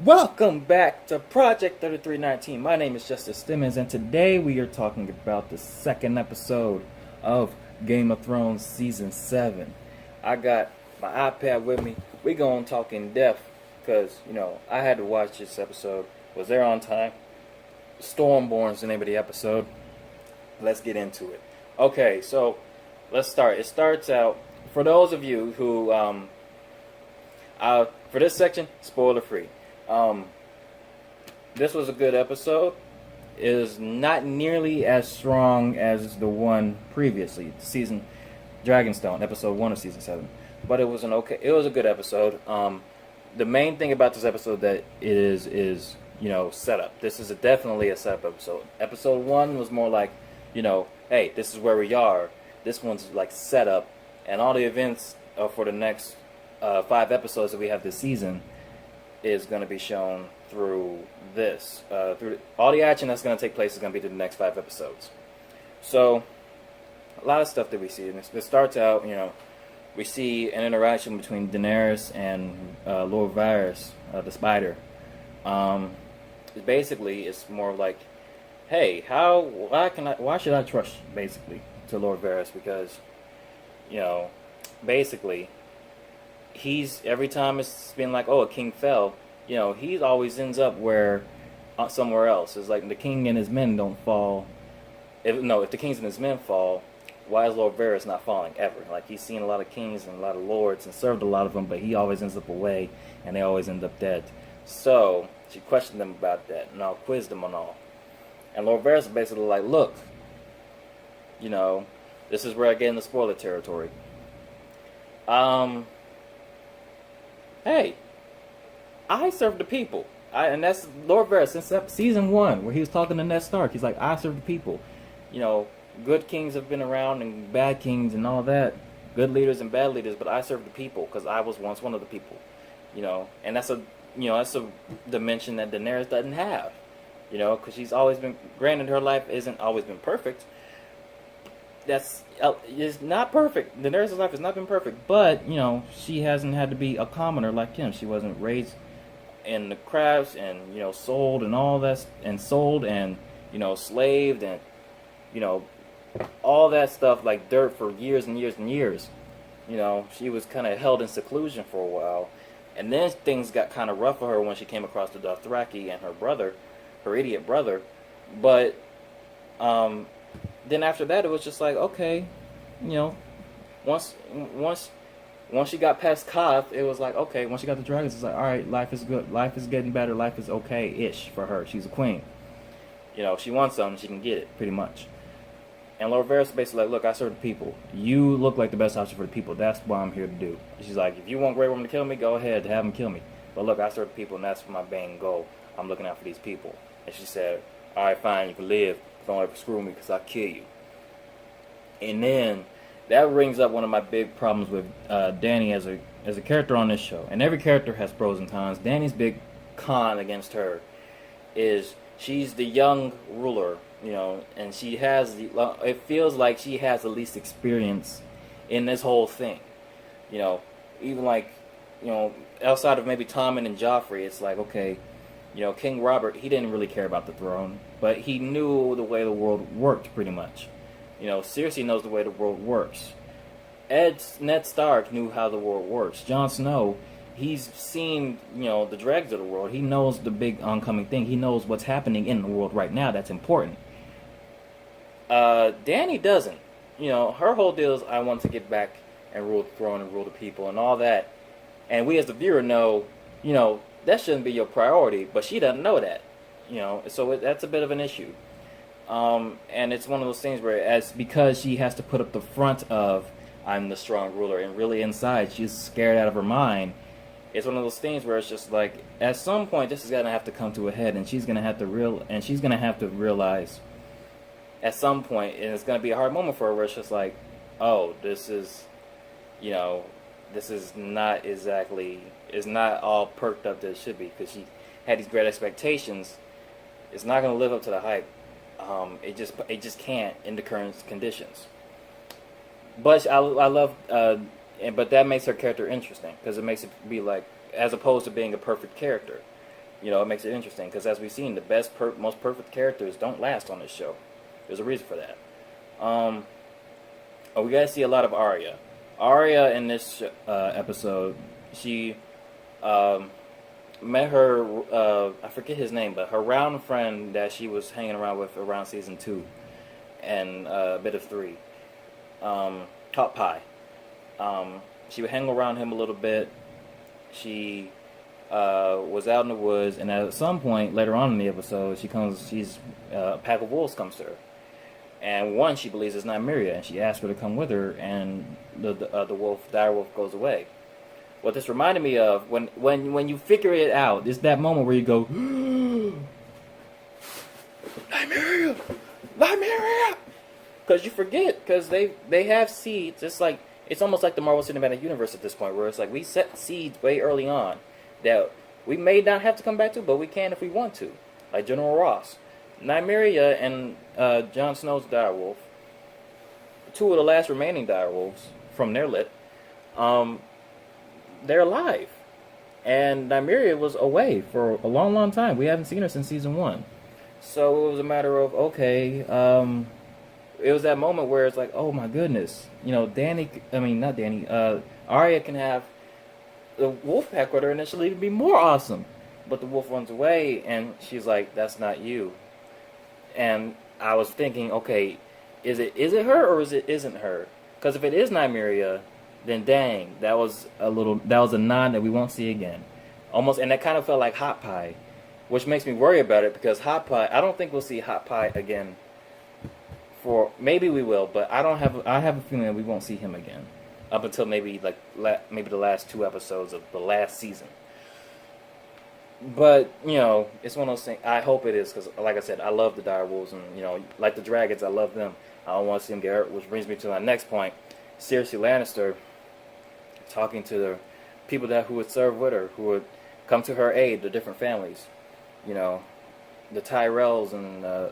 Welcome back to Project 3319. My name is Justice Stimmons, and today we are talking about the second episode of Game of Thrones Season 7. I got my iPad with me. We going to talk in depth because, I had to watch this episode. Was there on time? Stormborn is the name of the episode. Let's get into it. Okay, so let's start. It starts out, for those of you who, for this section, spoiler free. This was a good episode. It is not nearly as strong as the one previously, season Dragonstone, episode 1 of season 7. But it was a good episode. The main thing about this episode that is setup. This is definitely a setup episode. Episode 1 was more like, hey, this is where we are. This one's like setup, and all the events for the next 5 episodes that we have this season is going to be shown through this. Through all the action that's going to take place is going to be through the next 5 episodes. So, a lot of stuff that we see. And it starts out, we see an interaction between Daenerys and Lord Varys, the Spider. Basically, it's more like, hey, why should I trust, basically, to Lord Varys? Because, basically, every time it's been like, oh, a king fell, he always ends up somewhere else. It's like the king and his men don't fall. If the kings and his men fall, why is Lord Varys not falling ever? Like, he's seen a lot of kings and a lot of lords and served a lot of them, but he always ends up away, and they always end up dead. So she questioned them about that, and I'll quiz them on all. And Lord Varys is basically like, look, this is where I get into spoiler territory. Hey, I serve the people. And that's Lord Varys since season 1, where he was talking to Ned Stark. He's like, I serve the people. Good kings have been around and bad kings and all that. Good leaders and bad leaders, but I serve the people because I was once one of the people. And that's a dimension that Daenerys doesn't have. Because she's always been, granted her life isn't always been perfect. It's not perfect. Daenerys' life has not been perfect, but she hasn't had to be a commoner like him. She wasn't raised in the crafts and sold and all that, and sold and slaved and all that stuff like dirt for years and years and years. She was kind of held in seclusion for a while, and then things got kind of rough for her when she came across the Dothraki and her idiot brother, but then after that, it was just like, okay, once she got past Koth, it was like, okay, once she got the dragons, it's like, all right, life is good, life is getting better, life is okay-ish for her. She's a queen. She wants something, she can get it, pretty much. And Lord Varys is basically like, look, I serve the people. You look like the best option for the people. That's what I'm here to do. She's like, if you want Grey Worm to kill me, go ahead, have him kill me. But look, I serve the people, and that's my main goal. I'm looking out for these people. And she said, all right, fine, you can live. Don't ever screw me because I'll kill you. And then that brings up one of my big problems with Dany as a character on this show. And every character has pros and cons. Dany's big con against her is she's the young ruler, and she has it feels like she has the least experience in this whole thing. Even like, outside of maybe Tommen and Joffrey, it's like, okay, King Robert, he didn't really care about the throne, but he knew the way the world worked pretty much. Cersei knows the way the world works. Ned Stark knew how the world works. Jon Snow, he's seen, the dregs of the world. He knows the big oncoming thing. He knows what's happening in the world right now that's important. Dany doesn't. Her whole deal is, I want to get back and rule the throne and rule the people and all that. And we as the viewer know, that shouldn't be your priority, but she doesn't know that. So that's a bit of an issue. And it's one of those things where, because she has to put up the front of, I'm the strong ruler, and really inside she's scared out of her mind. It's one of those things where it's just like, at some point this is gonna have to come to a head, and she's gonna have to realize at some point, and it's gonna be a hard moment for her where it's just like, oh, this is not exactly, it's not all perked up that it should be, because she had these great expectations. It's not gonna live up to the hype. It just can't in the current conditions. But I love, but that makes her character interesting because it makes it be like, as opposed to being a perfect character, It makes it interesting because as we've seen, the best, most perfect characters don't last on this show. There's a reason for that. We gotta see a lot of Arya. Arya in this episode, she met her, I forget his name, but her round friend that she was hanging around with around season 2 and a bit of 3, Hot Pie. She would hang around him a little bit. She was out in the woods, and at some point later on in the episode, a pack of wolves comes to her. And one she believes is Nymeria, and she asks her to come with her, and the dire wolf goes away. What this reminded me of, when you figure it out, is that moment where you go, Nymeria! Nymeria! Because you forget, because they have seeds. It's almost like the Marvel Cinematic Universe at this point, where it's like we set seeds way early on that we may not have to come back to, but we can if we want to. Like General Ross. Nymeria and Jon Snow's direwolf, 2 of the last remaining direwolves from their lit, they're alive. And Nymeria was away for a long, long time. We haven't seen her since season 1. So it was a matter of, okay, it was that moment where it's like, oh my goodness, Arya can have the wolf pack with her and she'll even be more awesome. But the wolf runs away and she's like, that's not you. And I was thinking, okay, is it her or isn't her? Because if it is Nymeria, then dang, that was a nod that we won't see again. Almost, and that kind of felt like Hot Pie, which makes me worry about it because Hot Pie, I don't think we'll see Hot Pie again. Maybe we will, but I have a feeling that we won't see him again up until maybe maybe the last 2 episodes of the last season. But, it's one of those things. I hope it is, because, like I said, I love the direwolves, and, like the dragons, I love them. I don't want to see them get hurt, which brings me to my next point. Cersei Lannister talking to the people who would serve with her, who would come to her aid, the different families. The Tyrells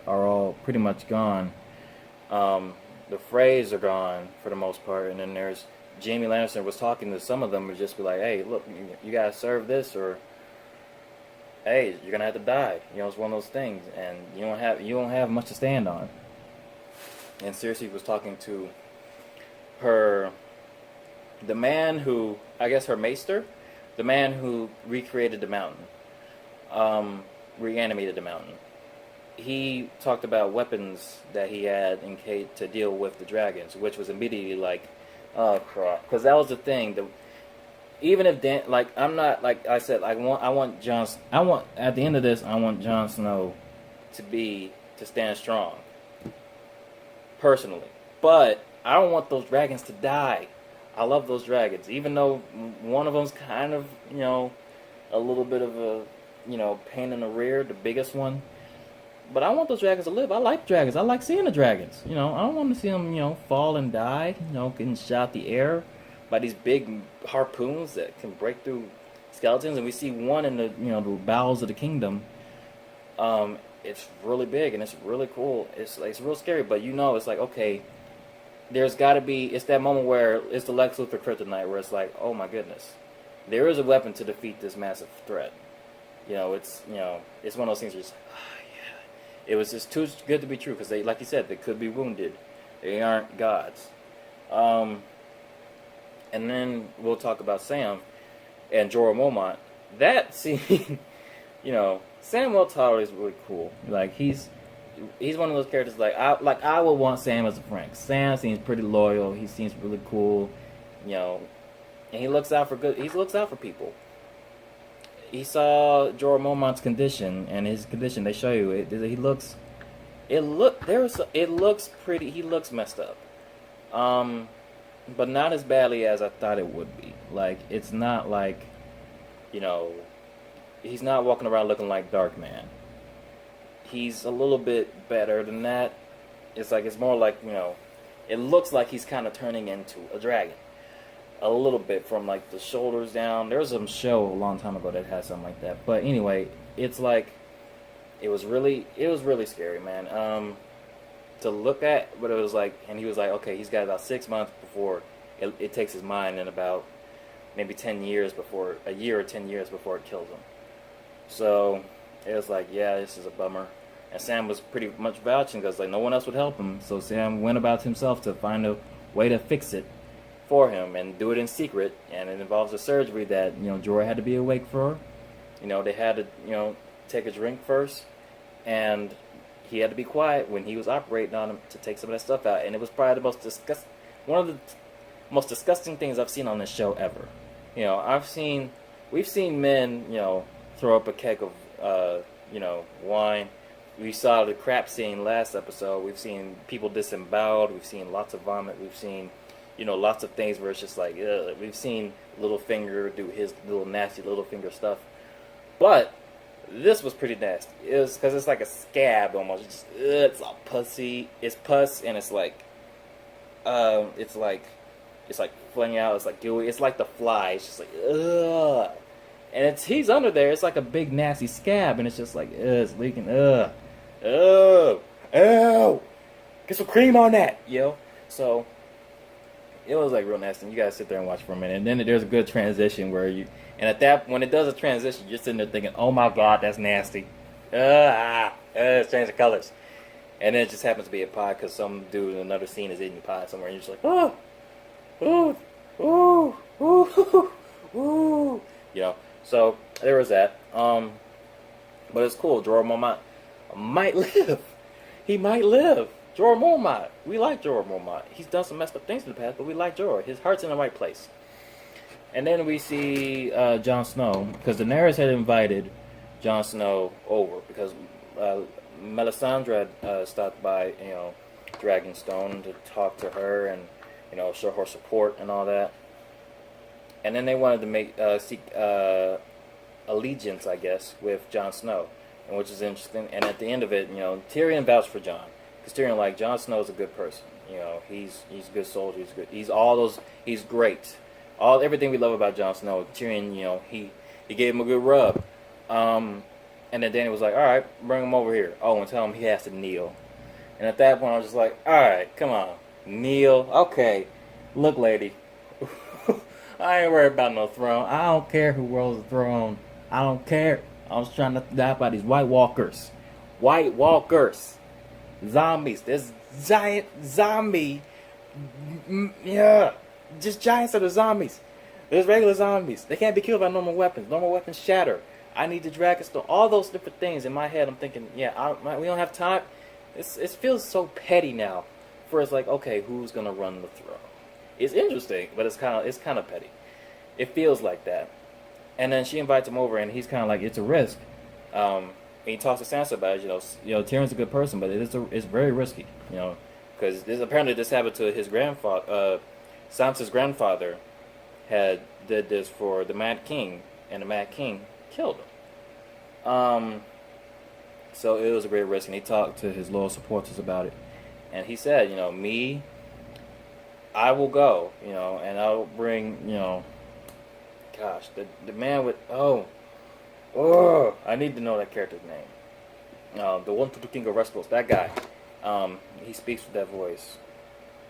are all pretty much gone. The Freys are gone, for the most part, and then there's Jaime Lannister was talking to some of them, would just be like, hey, look, you gotta serve this, or hey, you're gonna have to die. It's one of those things, and you don't have much to stand on. And Cersei was talking to the man who, I guess her maester, the man who recreated the mountain, reanimated the mountain. He talked about weapons that he had in case to deal with the dragons, which was immediately like, oh crap, because that was the thing. Even if I'm not, like I said, at the end of this, I want Jon Snow to stand strong, personally. But I don't want those dragons to die. I love those dragons, even though one of them's kind of, a little bit of a, pain in the rear, the biggest one. But I want those dragons to live. I like dragons. I like seeing the dragons. I don't want to see them, fall and die, getting shot the air by these big harpoons that can break through skeletons. And we see one in the, the bowels of the kingdom. It's really big and it's really cool. It's real scary, but it's like, okay, there's got to be, it's that moment where it's the Lex Luthor kryptonite where it's like, oh my goodness, there is a weapon to defeat this massive threat. It's one of those things where it's like, it was just too good to be true because they, like you said, they could be wounded. They aren't gods. And then we'll talk about Sam and Jorah Mormont. That scene, Samuel Tyler is really cool. Like he's one of those characters I would want Sam as a friend. Sam seems pretty loyal. He seems really cool, and he looks out for good. He looks out for people. He saw Jorah Mormont's condition, and his condition, they show you it. He looks pretty. He looks messed up, but not as badly as I thought it would be. Like it's not like, he's not walking around looking like Dark Man. He's a little bit better than that. It's more like it looks like he's kind of turning into a dragon. A little bit from like the shoulders down. There was some show a long time ago that had something like that. But anyway, it's like it was really scary, man. To look at, but it was like, and he was like, okay, he's got about 6 months before it takes his mind, and about maybe 10 years before, a year or 10 years before it kills him. So it was like, yeah, this is a bummer. And Sam was pretty much vouching because like no one else would help him. So Sam went about himself to find a way to fix it for him and do it in secret. And it involves a surgery that Jorah had to be awake for. They had to take a drink first, and he had to be quiet when he was operating on him to take some of that stuff out. And it was probably one of the most disgusting things I've seen on this show ever. We've seen men throw up a keg of wine. We saw the crap scene last episode. We've seen people disemboweled. We've seen lots of vomit. We've seen, lots of things where it's just like, ugh. We've seen Littlefinger do his little nasty Littlefinger stuff. But this was pretty nasty. It was because it's like a scab almost. It's all pussy. It's pus, and it's like flinging out. It's like gooey. It's like the fly. It's just like ugh. And he's under there. It's like a big nasty scab, and it's just like it's leaking. Ugh. Oh, oh, get some cream on that, So it was like real nasty. You gotta sit there and watch for a minute, and then there's a good transition where when it does a transition, you're sitting there thinking, "Oh my God, that's nasty." It's changing colors, and then it just happens to be a pie because some dude in another scene is eating pie somewhere, and you're just like, oh, ooh, ooh, ooh, So there was that. But it's cool. Jorah Mormont might live. He might live. Jorah Mormont. We like Jorah Mormont. He's done some messed up things in the past, but we like Jorah. His heart's in the right place. And then we see Jon Snow, because Daenerys had invited Jon Snow over, because Melisandre had stopped by, Dragonstone to talk to her and, show her support and all that. And then they wanted to seek allegiance, I guess, with Jon Snow, and which is interesting. And at the end of it, Tyrion vouched for Jon, because Tyrion Jon Snow is a good person. He's a good soldier. He's good. He's great. Everything we love about Jon Snow. Tyrion, he gave him a good rub. And then Dany was like, all right, bring him over here. Oh, and tell him he has to kneel. And at that point, I was just like, all right, come on, kneel. Okay, look, lady. I ain't worried about no throne. I don't care who rules the throne. I don't care. I was trying not to die by these White Walkers. White Walkers. Zombies. There's giant zombie. Yeah. Just giants are the zombies. There's regular zombies. They can't be killed by normal weapons. Normal weapons shatter. I need the Dragonstone. All those different things in my head. I'm thinking, we don't have time. It feels so petty now. For it's like, okay, who's gonna run the throne? It's interesting, but it's kind of petty. It feels like that. And then she invites him over, and he's kind of like, it's a risk. And he talks to Sansa about it. Tyrion's a good person, but it's very risky. Because apparently this happened to his grandfather. Sansa's grandfather did this for the Mad King, and the Mad King killed him. So it was a great risk, and he talked to his loyal supporters about it. And he said, I will go, and I'll bring, gosh, the man with, I need to know that character's name. The one to the King of Westeros, that guy. He speaks with that voice.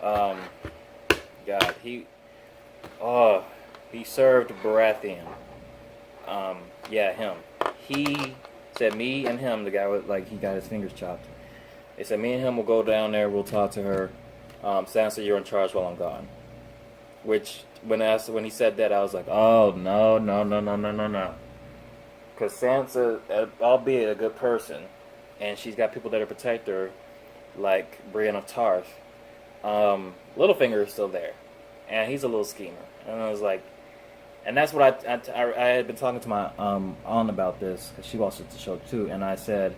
God, he served Baratheon. Him. He said me and him, the guy with, he got his fingers chopped. They said me and him will go down there, we'll talk to her. Sansa, you're in charge while I'm gone. Which, when he said that, I was like, oh, no. Because Sansa, albeit a good person, and she's got people that will protect her, like Brienne of Tarth, Littlefinger is still there. And he's a little schemer. And I was like, and that's what I had been talking to my aunt about this, because she watches the show too, and I said,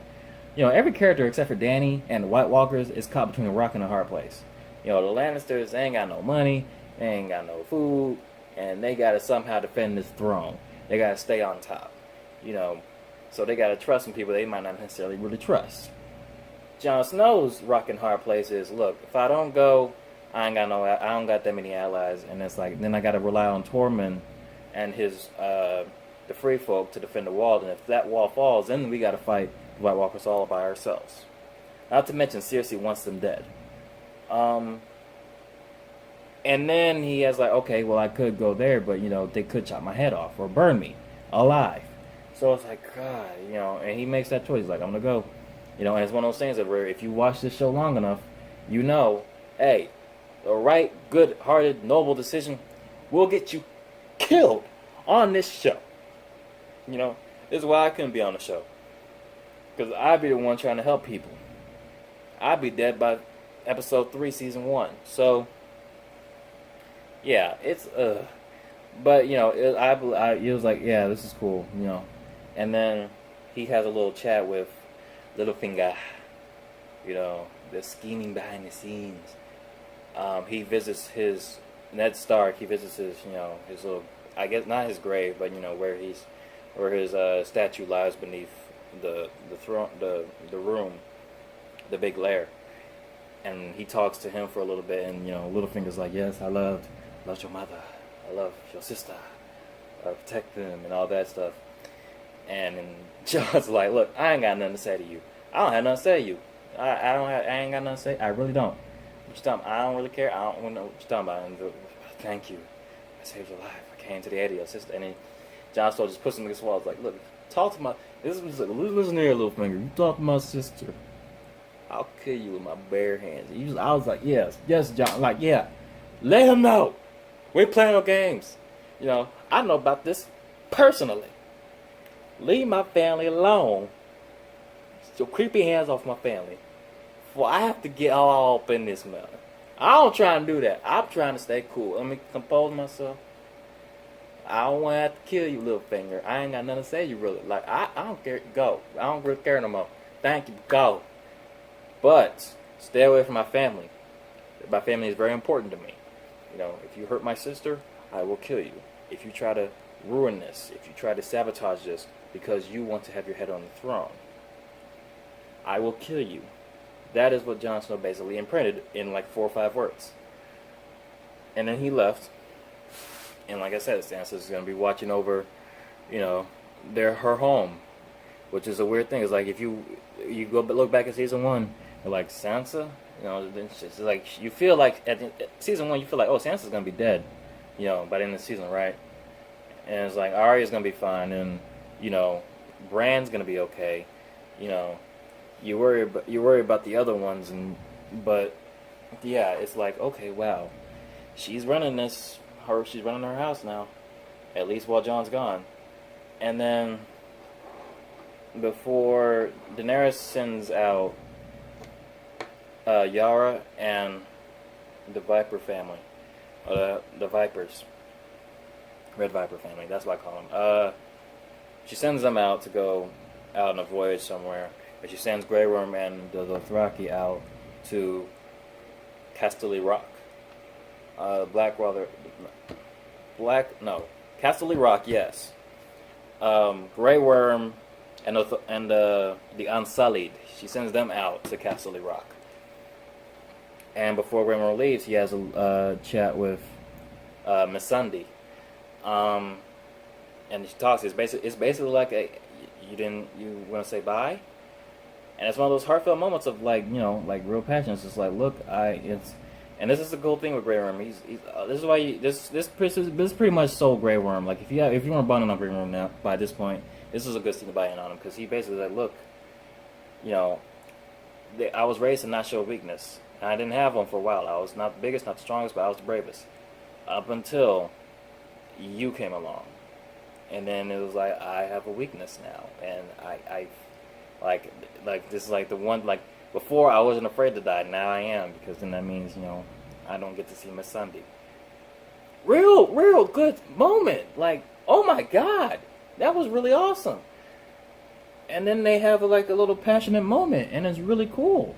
every character except for Dany and the White Walkers is caught between a rock and a hard place. The Lannisters, they ain't got no money, they ain't got no food, and they gotta somehow defend this throne. They gotta stay on top, so they gotta trust some people they might not necessarily really trust. Jon Snow's rock and hard place is, look, if I don't go, I don't got that many allies, and it's like, then I gotta rely on Tormund and his, the free folk to defend the wall, and if that wall falls, then we gotta fight the White Walkers all by ourselves. Not to mention, Cersei wants them dead. And then he has okay, well, I could go there, but, they could chop my head off or burn me alive. So it's like, God, and he makes that choice. He's like, I'm gonna go. And it's one of those things that where if you watch this show long enough, hey, the right, good-hearted, noble decision will get you killed on this show. This is why I couldn't be on the show. Because I'd be the one trying to help people. I'd be dead by episode 3, season 1. So, yeah, it's, but, it was like, yeah, this is cool, And then he has a little chat with Littlefinger, the scheming behind the scenes. He visits Ned Stark, he visits his little, I guess not his grave, but, where his statue lies beneath the throne, the room, the big lair. And he talks to him for a little bit, and Littlefinger's like, yes, I loved your mother, I love your sister, I protect them and all that stuff. And John's like, look, I ain't got nothing to say to you. I don't have nothing to say to you. I ain't got nothing to say. I really don't. What you talking about? I don't really care. I don't know what you're talking about. And thank you. I saved your life. I came to the aid of your sister. And then Jon Snow just puts him against the wall. It's like, look, talk to my. Listen here, Littlefinger. You talk to my sister. I'll kill you with my bare hands. I was like, yes, John. Like, yeah. Let him know. We ain't playing no games. I know about this personally. Leave my family alone. Get your creepy hands off my family. Before I have to get all up in this matter. I don't try and do that. I'm trying to stay cool. Let me compose myself. I don't want to have to kill you, Littlefinger. I ain't got nothing to say to you, really. Like, I don't care. Go. I don't really care no more. Thank you. Go. But stay away from my family. My family is very important to me. If you hurt my sister, I will kill you. If you try to ruin this, if you try to sabotage this because you want to have your head on the throne, I will kill you. That is what Jon Snow basically imprinted in like 4 or 5 words. And then he left. And like I said, Sansa's going to be watching over, her home, which is a weird thing. It's like if you go look back at season 1, you're like, Sansa? It's like you feel like at season 1, you feel like, oh, Sansa's going to be dead, by the end of the season, right? And it's like Arya's going to be fine, and, Bran's going to be okay, You worry about the other ones, but yeah, it's like, okay, wow, she's running she's running her house now, at least while Jon's gone. And then before Daenerys sends out Yara and the Viper family, the Vipers, Red Viper family, that's what I call them. She sends them out to go out on a voyage somewhere. But she sends Grey Worm and the Dothraki out to Casterly Rock. Casterly Rock, yes. Grey Worm and the Unsullied. She sends them out to Casterly Rock. And before Grey Worm leaves, he has a chat with Missandei. And she talks. It's basically like you want to say bye. And it's one of those heartfelt moments of like real passion. It's just like, look, and this is the cool thing with Grey Worm. This is why this pretty much sold Grey Worm. Like if you want to buy in on Grey Worm now by this point, this is a good thing to buy in on him because he basically like, look, I was raised to not show weakness, and I didn't have one for a while. I was not the biggest, not the strongest, but I was the bravest up until you came along, and then it was like I have a weakness now, and I like this is like the one, like before I wasn't afraid to die, now I am, because then that means I don't get to see Missandei. Real good moment, like, oh my god, that was really awesome. And then they have a little passionate moment, and it's really cool.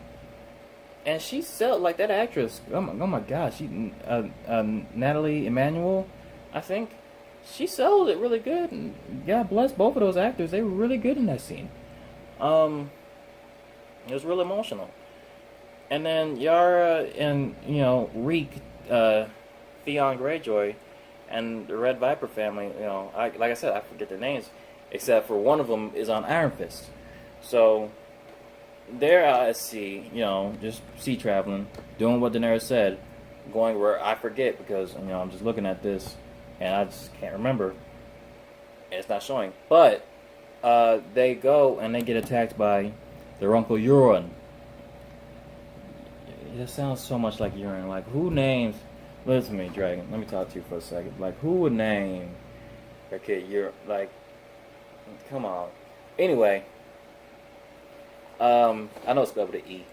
And she sold, like, that actress, oh my gosh, she Natalie Emmanuel, I think, she sold it really good, and God bless both of those actors. They were really good in that scene. It was real emotional. And then Yara and, Reek, Theon Greyjoy, and the Red Viper family, like I said, I forget their names, except for one of them is on Iron Fist. So they're out at sea, just sea traveling, doing what Daenerys said, going where I forget because, I'm just looking at this and I just can't remember. And it's not showing. But They go and they get attacked by their uncle Euron. It sounds so much like Euron. Like, who names... Listen to me, Dragon. Let me talk to you for a second. Like, who would name their kid Euron? Like, come on. Anyway, I know it's spelled with an E,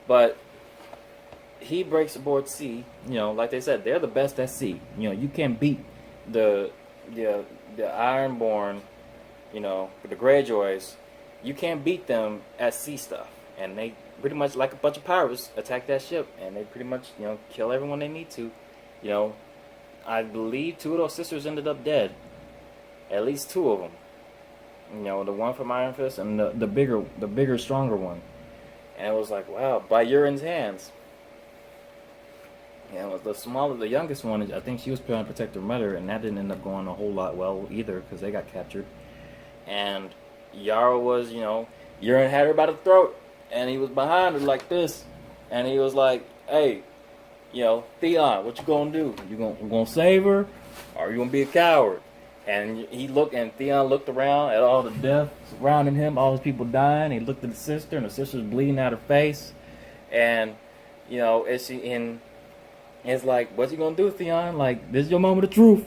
but he breaks aboard sea. You know, like they said, they're the best at sea. You know, you can't beat the Ironborn. You know, the Greyjoys. You can't beat them at sea stuff, and they pretty much, like a bunch of pirates, attack that ship, and they pretty much, you know, kill everyone they need to. You know, I believe 2 of those sisters ended up dead. At least 2 of them. You know, the one from Iron Fist and the bigger, stronger one. And it was like, wow, by Euron's hands. And it was the youngest one. I think she was trying to protect her mother, and that didn't end up going a whole lot well either, because they got captured. And Yara was, you know, Euron had her by the throat, and he was behind her like this, and he was like, "Hey, you know, Theon, what you gonna do? You gonna save her, or you gonna be a coward?" And Theon looked around at all the death surrounding him, all those people dying. He looked at the sister, and the sister's bleeding out her face. And, you know, it's like, what you gonna do, Theon? Like, this is your moment of truth.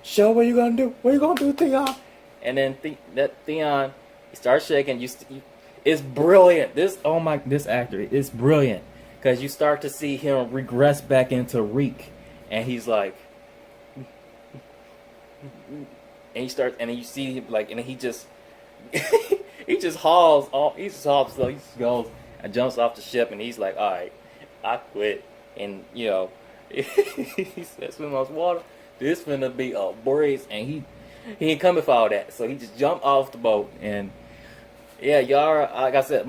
Show what you gonna do. What you gonna do, Theon? And then Theon, he starts shaking. It's brilliant. This actor is brilliant, because you start to see him regress back into Reek, and he's like. And he starts, and you see him like, and he just, he just hauls off. He just goes and jumps off the ship, and he's like, "All right, I quit." And you know, he says, "Swim on water. This finna be a breeze." And he ain't coming for all that, so he just jumped off the boat. And yeah, Yara, like I said,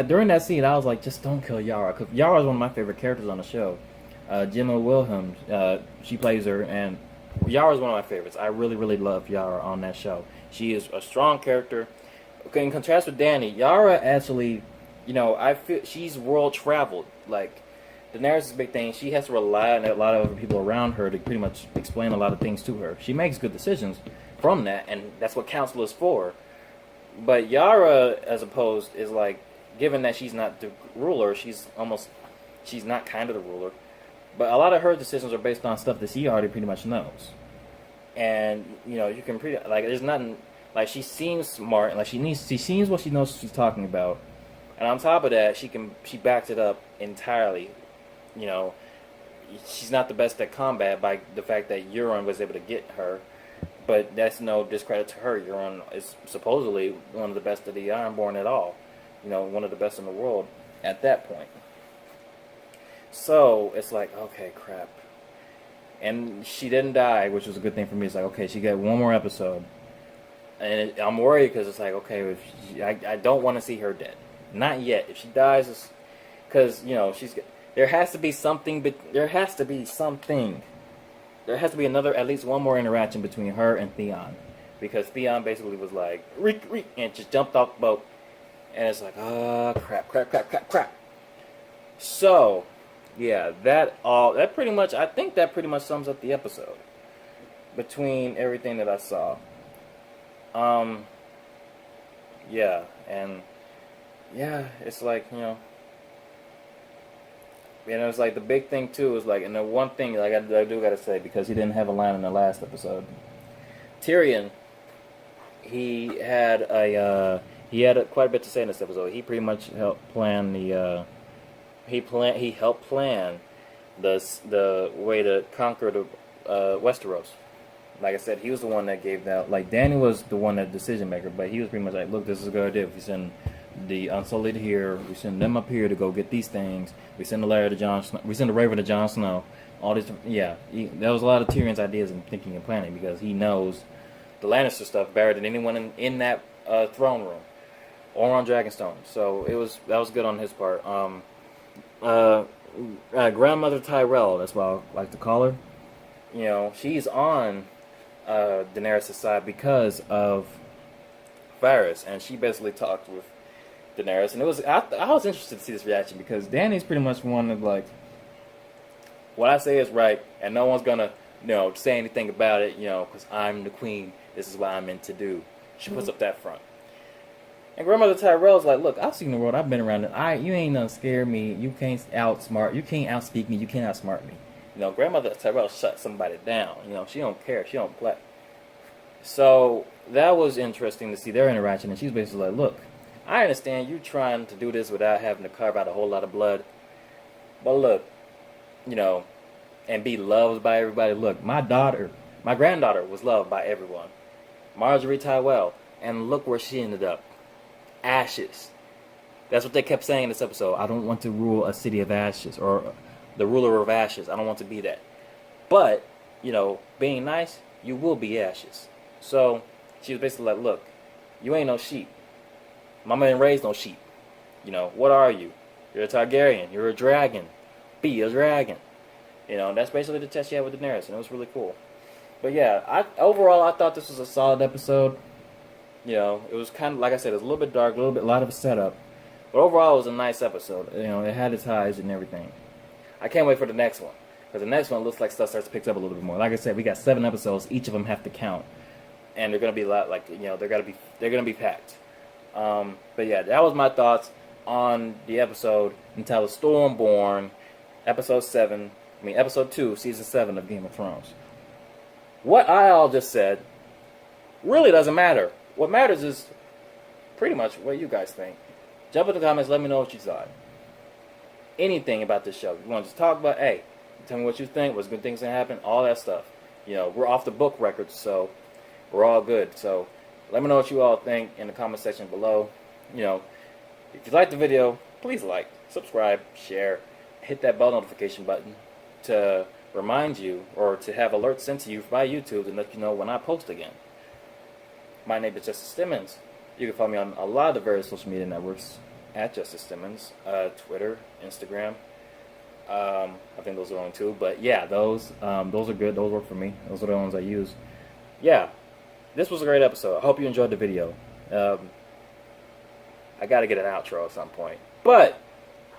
during that scene, I was like, just don't kill Yara, because Yara is one of my favorite characters on the show. Gemma Wilhelm, she plays her, and Yara is one of my favorites. I really, really love Yara on that show. She is a strong character. Okay, in contrast with Dany, Yara actually, you know, I feel she's world traveled. Like, Daenerys is a big thing. She has to rely on a lot of other people around her to pretty much explain a lot of things to her. She makes good decisions from that, and that's what council is for. But Yara, as opposed, is like, given that she's not the ruler, she's not kind of the ruler. But a lot of her decisions are based on stuff that she already pretty much knows. And, you know, you can there's nothing, like, she seems smart, and like, she seems what she knows she's talking about. And on top of that, she backs it up entirely. You know, she's not the best at combat by the fact that Euron was able to get her. But that's no discredit to her. Euron is supposedly one of the best of the Ironborn at all. You know, one of the best in the world at that point. So, it's like, okay, crap. And she didn't die, which was a good thing for me. It's like, okay, she got one more episode. And I'm worried, because it's like, okay, I don't want to see her dead. Not yet. If she dies, it's because, you know, there has to be something, but there has to be at least one more interaction between her and Theon. Because Theon basically was like, "Reek, reek," and just jumped off the boat. And it's like, crap. So, yeah, I think that pretty much sums up the episode. Between everything that I saw. Yeah, and yeah, it's like, you know, it's like the big thing too is like, and the one thing like I do gotta say, because he didn't have a line in the last episode, Tyrion, he had quite a bit to say in this episode. He pretty much helped plan he helped plan the way to conquer the Westeros. Like I said, he was the one that gave that. Like, Dany was the one that decision maker, but he was pretty much like, look, this is a good idea. If we send the Unsullied here, we send them up here to go get these things. We send the letter to Jon Snow. We send the Raven to Jon Snow. All this, yeah. There was a lot of Tyrion's ideas in thinking and planning, because he knows the Lannister stuff better than anyone in that throne room or on Dragonstone. So that was good on his part. Grandmother Tyrell, that's what I like to call her. You know, she's on Daenerys' side because of Varys, and she basically talked with Daenerys, and I was interested to see this reaction, because Dany's pretty much one of like, what I say is right, and no one's gonna, you know, say anything about it, you know, because I'm the queen. This is what I'm meant to do. She puts up that front, And grandmother Tyrell's like, look, I've seen the world. I've been around it. You ain't gonna scare me. You can't outsmart. You can't outspeak me. You can't outsmart me. You know, grandmother Tyrell shut somebody down. You know, she don't care. She don't play. So that was interesting to see their interaction. And she's basically like, look, I understand you trying to do this without having to carve out a whole lot of blood. But look, you know, and be loved by everybody. Look, my granddaughter was loved by everyone. Marjorie Tyrell. And look where she ended up. Ashes. That's what they kept saying in this episode. I don't want to rule a city of ashes, or the ruler of ashes. I don't want to be that. But, you know, being nice, you will be ashes. So she was basically like, look, you ain't no sheep. Mama didn't raise no sheep. You know, what are you? You're a Targaryen. You're a dragon. Be a dragon. You know, that's basically the test she had with Daenerys, and it was really cool. But yeah, overall I thought this was a solid episode. You know, it was kind of, like I said, it was a little bit dark, a lot of a setup. But overall, it was a nice episode. You know, it had its highs and everything. I can't wait for the next one. Because the next one looks like stuff starts to pick up a little bit more. Like I said, we got 7 episodes. Each of them have to count. And they're going to be a lot, like, you know, they're going to be packed. But yeah, that was my thoughts on the episode entitled Stormborn, episode 2, season 7 of Game of Thrones. What I all just said really doesn't matter. What matters is pretty much what you guys think. Jump in the comments, let me know what you thought. Anything about this show. You want to just talk about, hey, tell me what you think, what's good things that happen, all that stuff. You know, we're off the book records, so we're all good. So let me know what you all think in the comment section below. You know, if you liked the video, please like, subscribe, share, hit that bell notification button to remind you, or to have alerts sent to you by YouTube to let you know when I post again. My name is Justice Simmons. You can follow me on a lot of the various social media networks at Justice Simmons, Twitter, Instagram. I think those are the only 2. But yeah, those are good. Those work for me. Those are the ones I use. Yeah, this was a great episode. I hope you enjoyed the video. I got to get an outro at some point. But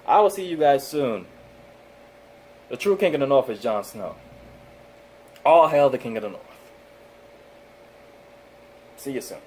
I will see you guys soon. The true king of the north is Jon Snow. All hail the king of the north. See you soon.